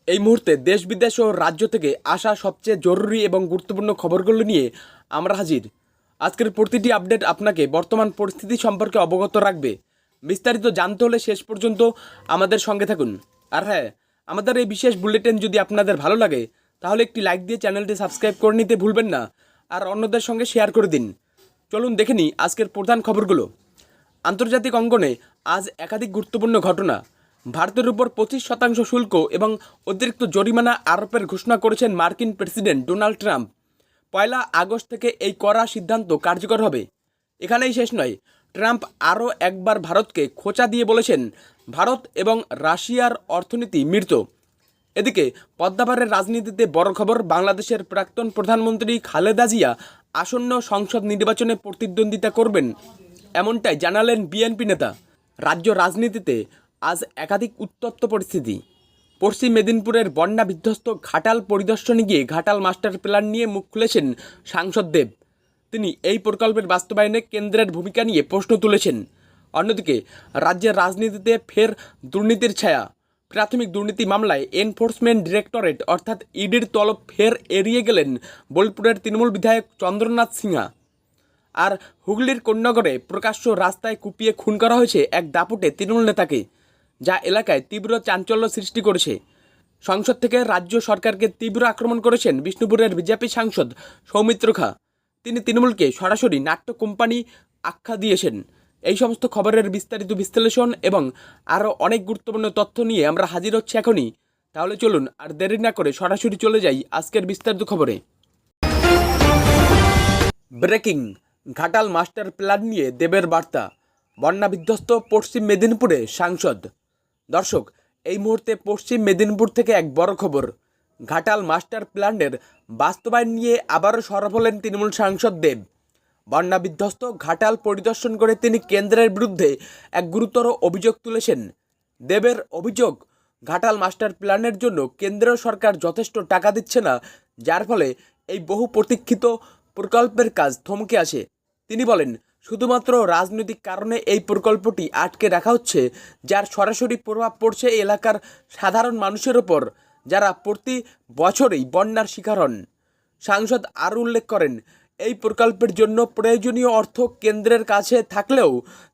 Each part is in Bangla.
এই মুহূর্তে দেশ বিদেশ ও রাজ্য থেকে আসা সবচেয়ে জরুরি এবং গুরুত্বপূর্ণ খবরগুলো নিয়ে আমরা হাজির। আজকের প্রতিটি আপডেট আপনাকে বর্তমান পরিস্থিতি সম্পর্কে অবগত রাখবে। বিস্তারিত জানতে হলে শেষ পর্যন্ত আমাদের সঙ্গে থাকুন। আর হ্যাঁ, আমাদের এই বিশেষ বুলেটিন যদি আপনাদের ভালো লাগে তাহলে একটি লাইক দিয়ে চ্যানেলটি সাবস্ক্রাইব করে নিতে ভুলবেন না, আর অন্যদের সঙ্গে শেয়ার করে দিন। চলুন দেখে নিই আজকের প্রধান খবরগুলো। আন্তর্জাতিক অঙ্গনে আজ একাধিক গুরুত্বপূর্ণ ঘটনা। ভারতের উপর 25% শুল্ক এবং অতিরিক্ত জরিমানা আরোপের ঘোষণা করেছেন মার্কিন প্রেসিডেন্ট ডোনাল্ড ট্রাম্প। 1 আগস্ট থেকে এই কড়া সিদ্ধান্ত কার্যকর হবে। এখানেই শেষ নয়, ট্রাম্প আরও একবার ভারতকে খোঁচা দিয়ে বলেছেন ভারত এবং রাশিয়ার অর্থনীতি মৃত। এদিকে পদ্মাপাড়ের রাজনীতিতে বড় খবর, বাংলাদেশের প্রাক্তন প্রধানমন্ত্রী খালেদা জিয়া আসন্ন সংসদ নির্বাচনে প্রতিদ্বন্দ্বিতা করবেন, এমনটাই জানালেন বিএনপি নেতা। রাজ্য রাজনীতিতে আজ একাধিক উত্তপ্ত পরিস্থিতি। পশ্চিম মেদিনীপুরের বন্যা বিধ্বস্ত ঘাটাল পরিদর্শনে গিয়ে ঘাটাল মাস্টার প্ল্যান নিয়ে মুখ খুলেছেন সাংসদ দেব। তিনি এই প্রকল্পের বাস্তবায়নে কেন্দ্রের ভূমিকা নিয়ে প্রশ্ন তুলেছেন। অন্যদিকে রাজ্যের রাজনীতিতে ফের দুর্নীতির ছায়া। প্রাথমিক দুর্নীতি মামলায় এনফোর্সমেন্ট ডিরেক্টরেট অর্থাৎ ইডির তলব ফের এড়িয়ে গেলেন বোলপুরের তৃণমূল বিধায়ক চন্দ্রনাথ সিনহা। আর হুগলির কোন্নগরে প্রকাশ্য রাস্তায় কুপিয়ে খুন করা হয়েছে এক দাপুটে তৃণমূল নেতাকে, যা এলাকায় তীব্র চাঞ্চল্য সৃষ্টি করেছে। সংসদ থেকে রাজ্য সরকারকে তীব্র আক্রমণ করেছেন বিষ্ণুপুরের বিজেপি সাংসদ সৌমিত্র খা। তিনি তৃণমূলকে সরাসরি নাট্য কোম্পানি আখ্যা দিয়েছেন। এই সমস্ত খবরের বিস্তারিত বিশ্লেষণ এবং আরও অনেক গুরুত্বপূর্ণ তথ্য নিয়ে আমরা হাজির হচ্ছি এখনই। তাহলে চলুন আর দেরি না করে সরাসরি চলে যাই আজকের বিস্তারিত খবরে। ব্রেকিং, ঘাটাল মাস্টার প্ল্যান নিয়ে দেবের বার্তা। বন্যা বিধ্বস্ত পশ্চিম মেদিনীপুরে সাংসদ। দর্শক, এই মুহূর্তে পশ্চিম মেদিনীপুর থেকে এক বড় খবর। ঘাটাল মাস্টার প্ল্যানের বাস্তবায়ন নিয়ে আবারও সরব হলেন তৃণমূল সাংসদ দেব। বন্যা বিধ্বস্ত ঘাটাল পরিদর্শন করে তিনি কেন্দ্রের বিরুদ্ধে এক গুরুতর অভিযোগ তুলেছেন। দেবের অভিযোগ, ঘাটাল মাস্টার প্ল্যানের জন্য কেন্দ্রীয় সরকার যথেষ্ট টাকা দিচ্ছে না, যার ফলে এই বহু প্রতীক্ষিত প্রকল্পের কাজ থমকে আসে। তিনি বলেন, শুধুমাত্র রাজনৈতিক কারণে এই প্রকল্পটি আটকে রাখা হচ্ছে, যার সরাসরি প্রভাব পড়ছে এলাকার সাধারণ মানুষের ওপর, যারা প্রতি বছরেই বন্যার শিকার হন। সাংসদ আরও উল্লেখ করেন, এই প্রকল্পের জন্য প্রয়োজনীয় অর্থ কেন্দ্রের কাছে থাকলেও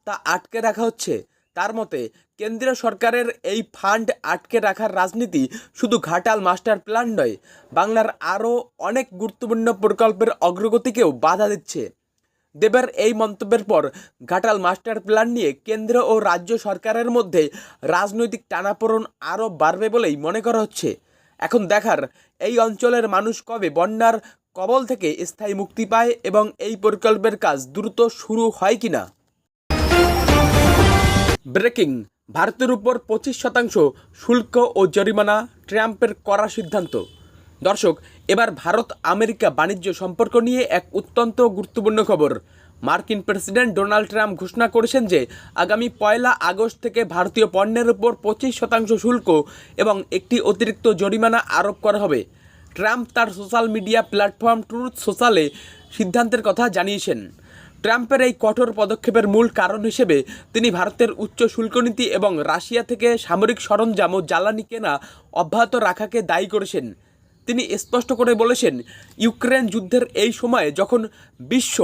তা আটকে রাখা হচ্ছে। তার মতে, কেন্দ্রীয় সরকারের এই ফান্ড আটকে রাখার রাজনীতি শুধু ঘাটাল মাস্টার প্ল্যান নয়, বাংলার আরও অনেক গুরুত্বপূর্ণ প্রকল্পের অগ্রগতিকেও বাধা দিচ্ছে। দেবের এই মন্তব্যের পর ঘাটাল মাস্টার প্ল্যান নিয়ে কেন্দ্র ও রাজ্য সরকারের মধ্যে রাজনৈতিক টানাপোড়েন আরও বাড়বে বলেই মনে করা হচ্ছে। এখন দেখার, এই অঞ্চলের মানুষ কবে বন্যার কবল থেকে স্থায়ী মুক্তি পায় এবং এই প্রকল্পের কাজ দ্রুত শুরু হয় কিনা। ব্রেকিং, ভারতের উপর 25% শুল্ক ও জরিমানা, ট্রাম্পের কড়া সিদ্ধান্ত। দর্শক, এবার ভারত আমেরিকা বাণিজ্য সম্পর্ক নিয়ে এক অত্যন্ত গুরুত্বপূর্ণ খবর। মার্কিন প্রেসিডেন্ট ডোনাল্ড ট্রাম্প ঘোষণা করেছেন যে আগামী 1 আগস্ট থেকে ভারতীয় পণ্যের উপর 25% শুল্ক এবং একটি অতিরিক্ত জরিমানা আরোপ করা হবে। ট্রাম্প তার সোশ্যাল মিডিয়া প্ল্যাটফর্ম ট্রুথ সোশ্যালে সিদ্ধান্তের কথা জানিয়েছেন। ট্রাম্পের এই কঠোর পদক্ষেপের মূল কারণ হিসেবে তিনি ভারতের উচ্চ শুল্কনীতি এবং রাশিয়া থেকে সামরিক সরঞ্জাম ও জ্বালানি কেনা অব্যাহত রাখাকে দায়ী করেছেন। তিনি স্পষ্ট করে বলেছেন, ইউক্রেন যুদ্ধের এই সময়ে যখন বিশ্ব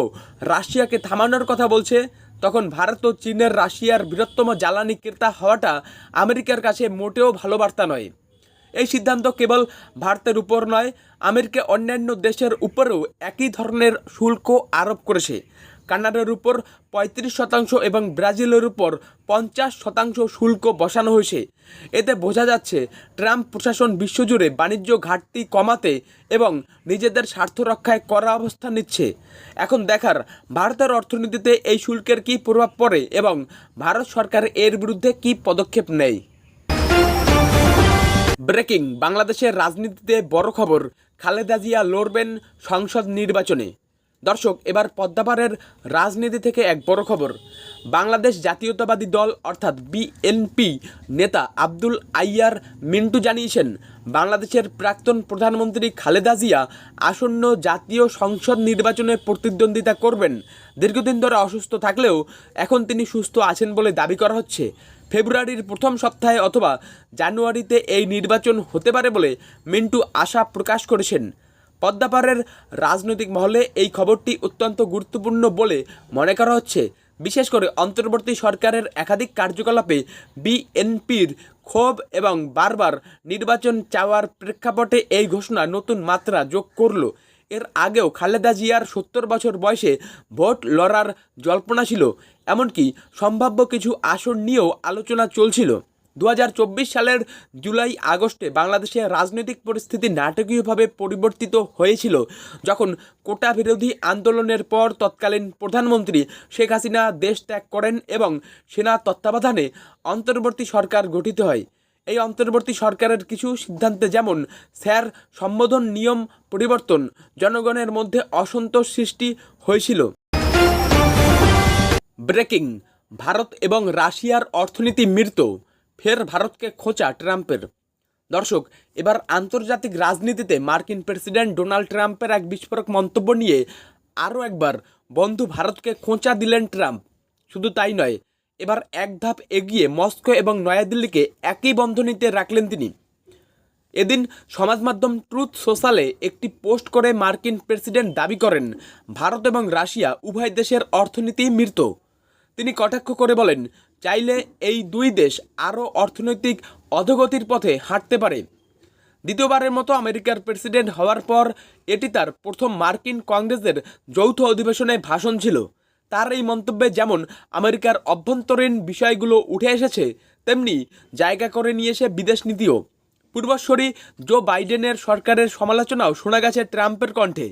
রাশিয়াকে থামানোর কথা বলছে, তখন ভারত ও চীনের রাশিয়ার বৃহত্তম জ্বালানি ক্রেতা হওয়াটা আমেরিকার কাছে মোটেও ভালো বার্তা নয়। এই সিদ্ধান্ত কেবল ভারতের উপর নয়, আমেরিকা অন্যান্য দেশের উপরেও একই ধরনের শুল্ক আরোপ করেছে। কানাডার উপর 35% এবং ব্রাজিলের উপর 50% শুল্ক বসানো হয়েছে। এতে বোঝা যাচ্ছে ট্রাম্প প্রশাসন বিশ্বজুড়ে বাণিজ্য ঘাটতি কমাতে এবং নিজেদের স্বার্থ রক্ষায় কড়া অবস্থান নিচ্ছে। এখন দেখার, ভারতের অর্থনীতিতে এই শুল্কের কী প্রভাব পড়ে এবং ভারত সরকার এর বিরুদ্ধে কী পদক্ষেপ নেয়। ব্রেকিং, বাংলাদেশের রাজনীতিতে বড় খবর, খালেদা জিয়া লড়বেন সংসদ নির্বাচনে। দর্শক, এবার পদ্মাপাড়ের রাজনীতি থেকে এক বড় খবর। বাংলাদেশ জাতীয়তাবাদী দল অর্থাৎ বিএনপি নেতা আব্দুল আইয়ার মিন্টু জানিয়েছেন, বাংলাদেশের প্রাক্তন প্রধানমন্ত্রী খালেদা জিয়া আসন্ন জাতীয় সংসদ নির্বাচনে প্রতিদ্বন্দ্বিতা করবেন। দীর্ঘদিন ধরে অসুস্থ থাকলেও এখন তিনি সুস্থ আছেন বলে দাবি করা হচ্ছে। ফেব্রুয়ারির প্রথম সপ্তাহে অথবা জানুয়ারিতে এই নির্বাচন হতে পারে বলে মিন্টু আশা প্রকাশ করেছেন। পদ্মাপাড়ের রাজনৈতিক মহলে এই খবরটি অত্যন্ত গুরুত্বপূর্ণ বলে মনে করা হচ্ছে, বিশেষ করে অন্তর্বর্তী সরকারের একাধিক কার্যকলাপে বিএনপির ক্ষোভ এবং বারবার নির্বাচন চাওয়ার প্রেক্ষাপটে এই ঘোষণা নতুন মাত্রা যোগ করল। এর আগেও খালেদা জিয়ার ৭০ বছর বয়সে ভোট লড়ার জল্পনা ছিল, এমনকি সম্ভাব্য কিছু আসন নিয়েও আলোচনা চলছিল। ২০২৪ সালের জুলাই আগস্টে বাংলাদেশের রাজনৈতিক পরিস্থিতি নাটকীয়ভাবে পরিবর্তিত হয়েছিল, যখন কোটা বিরোধী আন্দোলনের পর তৎকালীন প্রধানমন্ত্রী শেখ হাসিনা দেশ ত্যাগ করেন এবং সেনা তত্ত্বাবধানে অন্তর্বর্তী সরকার গঠিত হয়। এই অন্তর্বর্তী সরকারের কিছু সিদ্ধান্তে, যেমন স্যার সম্বোধন নিয়ম পরিবর্তন, জনগণের মধ্যে অসন্তোষ সৃষ্টি হয়েছিল। ব্রেকিং, ভারত এবং রাশিয়ার অর্থনীতি মৃত, ফের ভারতকে খোঁচা ট্রাম্পের। দর্শক, এবার আন্তর্জাতিক রাজনীতিতে মার্কিন প্রেসিডেন্ট ডোনাল্ড ট্রাম্পের এক বিস্ফোরক মন্তব্য নিয়ে আরও একবার বন্ধু ভারতকে খোঁচা দিলেন ট্রাম্প। শুধু তাই নয়, এবার এক ধাপ এগিয়ে মস্কো এবং নয়াদিল্লিকে একই বন্ধনীতে রাখলেন তিনি। এদিন সমাজ মাধ্যম ট্রুথ সোশ্যালে একটি পোস্ট করে মার্কিন প্রেসিডেন্ট দাবি করেন, ভারত এবং রাশিয়া উভয় দেশের অর্থনীতি মৃত। তিনি কটাক্ষ করে বলেন, চাইলে এই দুই দেশ আরও অর্থনৈতিক অধোগতির পথে হাঁটতে পারে। দ্বিতীয়বারের মতো আমেরিকার প্রেসিডেন্ট হওয়ার পর এটি তার প্রথম মার্কিন কংগ্রেসের যৌথ অধিবেশনে ভাষণ ছিল। তার এই মন্তব্যে যেমন আমেরিকার অভ্যন্তরীণ বিষয়গুলো উঠে এসেছে, তেমনি জায়গা করে নিয়েছে বিদেশ নীতিও। পূর্বসূরি জো বাইডেনের সরকারের সমালোচনাও শোনা গেছে ট্রাম্পের কণ্ঠে।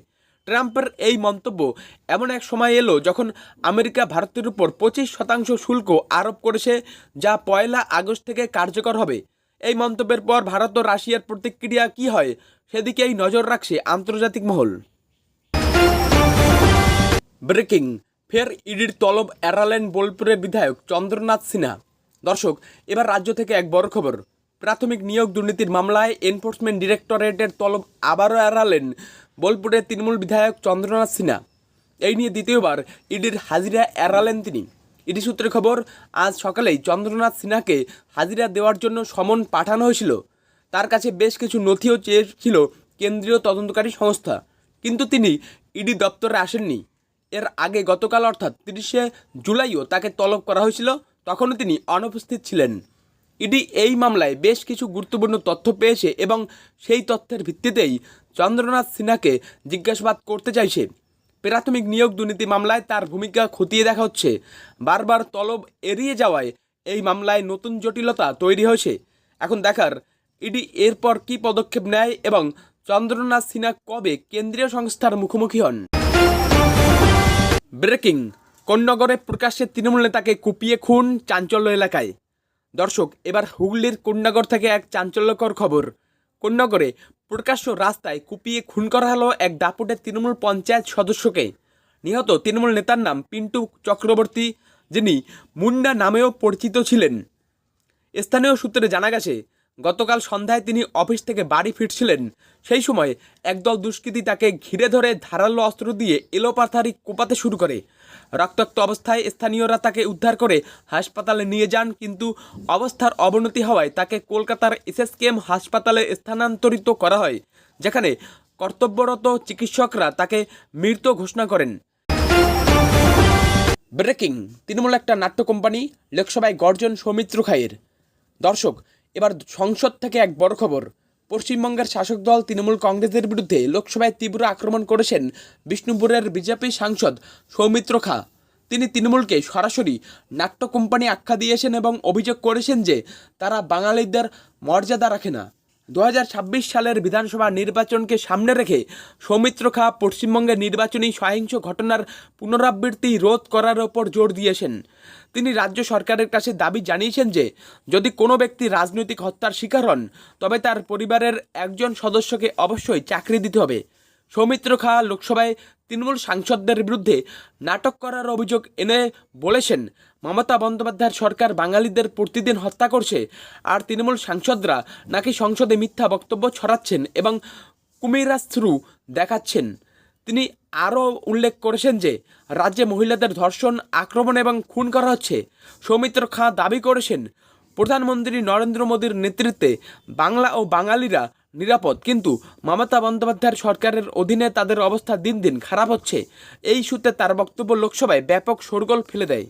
ট্রাম্পের এই মন্তব্য এমন এক সময় এলো যখন আমেরিকা ভারতের উপর 25% শুল্ক আরোপ করেছে, যা 1 আগস্ট থেকে কার্যকর হবে। এই মন্তব্যের পর ভারত ও রাশিয়ার প্রতিক্রিয়া কী হয়, সেদিকেই নজর রাখছে আন্তর্জাতিক মহল। ব্রেকিং, ফের ইডির তলব এড়ালেন বোলপুরের বিধায়ক চন্দ্রনাথ সিনহা। দর্শক, এবার রাজ্য থেকে এক বড় খবর। প্রাথমিক নিয়োগ দুর্নীতির মামলায় এনফোর্সমেন্ট ডিরেক্টরেটের তলব আবারও এড়ালেন বোলপুরের তৃণমূল বিধায়ক চন্দ্রনাথ সিনহা। এই নিয়ে দ্বিতীয়বার ইডির হাজিরা এড়ালেন তিনি। ইডি সূত্রে খবর, আজ সকালেই চন্দ্রনাথ সিনহাকে হাজিরা দেওয়ার জন্য সমন পাঠানো হয়েছিল। তার কাছে বেশ কিছু নথিও চেয়েছিল কেন্দ্রীয় তদন্তকারী সংস্থা, কিন্তু তিনি ইডি দপ্তরে আসেননি। এর আগে গতকাল অর্থাৎ 30শে জুলাইও তাকে তলব করা হয়েছিল, তখনও তিনি অনুপস্থিত ছিলেন। ইডি এই মামলায় বেশ কিছু গুরুত্বপূর্ণ তথ্য পেয়েছে এবং সেই তথ্যের ভিত্তিতেই চন্দ্রনাথ সিনহাকে জিজ্ঞাসাবাদ করতে চাইছে। প্রাথমিক নিয়োগ দুর্নীতি মামলায় তার ভূমিকা খতিয়ে দেখা হচ্ছে। বারবার তলব এড়িয়ে যাওয়ায় এই মামলায় নতুন জটিলতা তৈরি হয়েছে। এখন দেখার ইডি এরপর কী পদক্ষেপ নেয় এবং চন্দ্রনাথ সিনহা কবে কেন্দ্রীয় সংস্থার মুখোমুখি হন। ব্রেকিং, কোন্নগরে প্রকাশ্যে তৃণমূল নেতাকে কুপিয়ে খুন, চাঞ্চল্য এলাকায়। দর্শক, এবার হুগলির কোন্নগর থেকে এক চাঞ্চল্যকর খবর। কোন্নগরে প্রকাশ্য রাস্তায় কুপিয়ে খুন করা হলো এক দাপুটে তৃণমূল পঞ্চায়েত সদস্যকে। নিহত তৃণমূল নেতার নাম পিন্টু চক্রবর্তী, যিনি মুন্ডা নামেও পরিচিত ছিলেন। স্থানীয় সূত্রে জানা গেছে, গতকাল সন্ধ্যায় তিনি অফিস থেকে বাড়ি ফিরছিলেন। সেই সময় একদল দুষ্কৃতী তাকে ঘিরে ধরে ধারালো অস্ত্র দিয়ে এলোপাথারি কোপাতে শুরু করে। রক্তাক্ত অবস্থায় স্থানীয়রা তাকে উদ্ধার করে হাসপাতালে নিয়ে যান, কিন্তু অবস্থার অবনতি হওয়ায় তাকে কলকাতার এসএসকেএম হাসপাতালে স্থানান্তরিত করা হয়, যেখানে কর্তব্যরত চিকিৎসকরা তাকে মৃত ঘোষণা করেন। ব্রেকিং, তৃণমূল একটা নাট্য কোম্পানি, লোকসভায় গর্জন সৌমিত্র খায়ের। দর্শক, এবার সংসদ থেকে এক বড় খবর। পশ্চিমবঙ্গের শাসক দল তৃণমূল কংগ্রেসের বিরুদ্ধে লোকসভায় তীব্র আক্রমণ করেছেন বিষ্ণুপুরের বিজেপি সাংসদ সৌমিত্র খা। তিনি তৃণমূলকে সরাসরি নাট্য কোম্পানি আখ্যা দিয়েছেন এবং অভিযোগ করেছেন যে তারা বাঙালিদের মর্যাদা রাখে না। 2026 সালের বিধানসভা নির্বাচনকে সামনে রেখে সৌমিত্র খা পশ্চিমবঙ্গের নির্বাচনী সহিংস ঘটনার পুনরাবৃত্তি রোধ করার ওপর জোর দিয়েছেন। তিনি রাজ্য সরকারের কাছে দাবি জানিয়েছেন যে যদি কোনো ব্যক্তি রাজনৈতিক হত্যার শিকার হন, তবে তার পরিবারের একজন সদস্যকে অবশ্যই চাকরি দিতে হবে। সৌমিত্র খা লোকসভায় তৃণমূল সাংসদদের বিরুদ্ধে নাটক করার অভিযোগ এনে বলেছেন, মমতা বন্দ্যোপাধ্যায়ের সরকার বাঙালিদের প্রতিদিন হত্যা করছে, আর তৃণমূল সাংসদরা নাকি সংসদে মিথ্যা বক্তব্য ছড়াচ্ছেন এবং কুমিরাস্ত্রু দেখাচ্ছেন। তিনি আরও উল্লেখ করেছেন যে রাজ্যে মহিলাদের ধর্ষণ, আক্রমণ এবং খুন করা হচ্ছে। সৌমিত্র খাঁ দাবি করেছেন, প্রধানমন্ত্রী নরেন্দ্র মোদীর নেতৃত্বে বাংলা ও বাঙালিরা নিরাপদ, কিন্তু মমতা বন্দ্যোপাধ্যায়ের সরকারের অধীনে তাদের অবস্থা দিন দিন খারাপ হচ্ছে। এই সূত্রে তার বক্তব্য লোকসভায় ব্যাপক শোরগোল ফেলে দেয়।